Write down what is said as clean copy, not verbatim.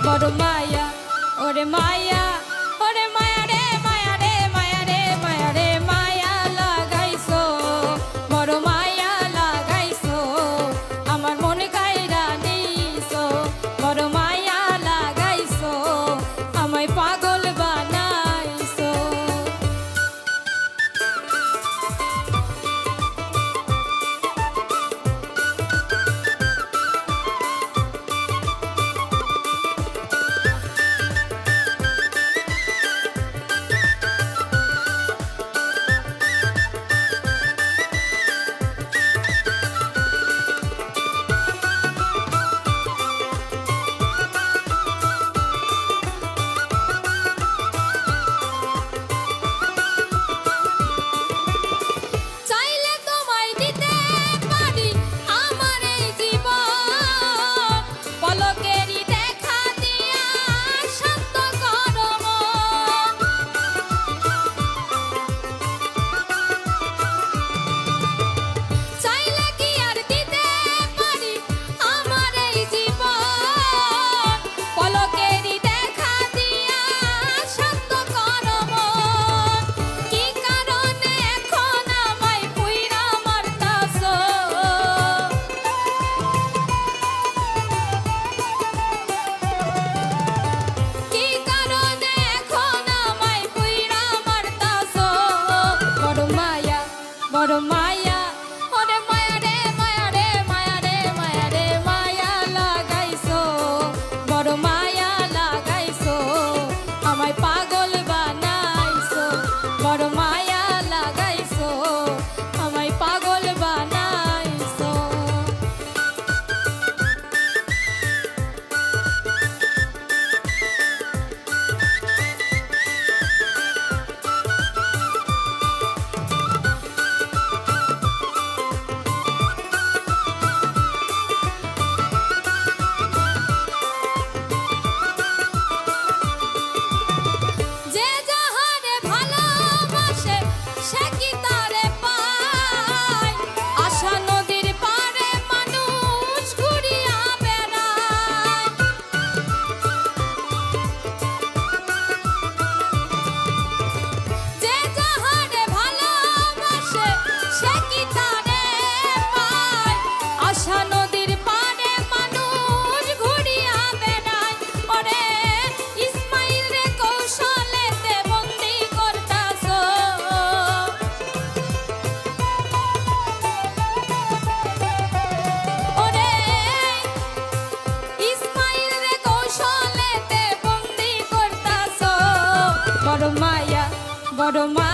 বড় মায়া ওরে মায়া ওরে মায়া রে মায়া রে মায়া রে মায়া রে মায়া লাগাইছো বড় মায়া লাগাইছো আমার মন কাইরা নিছো বড় মায়া লাগাইছো আমায় পাগল বানাইছো বড় মায়া ওরে মায়া রে মায়া রে মায়া রে মায়া রে মায়া লাগাইছো বড় মায়া লাগাইছো আমায় পাগল বানাইছো বড় মায়া লাগাইছো আমায় পাগল বানাইছো বড় মায়া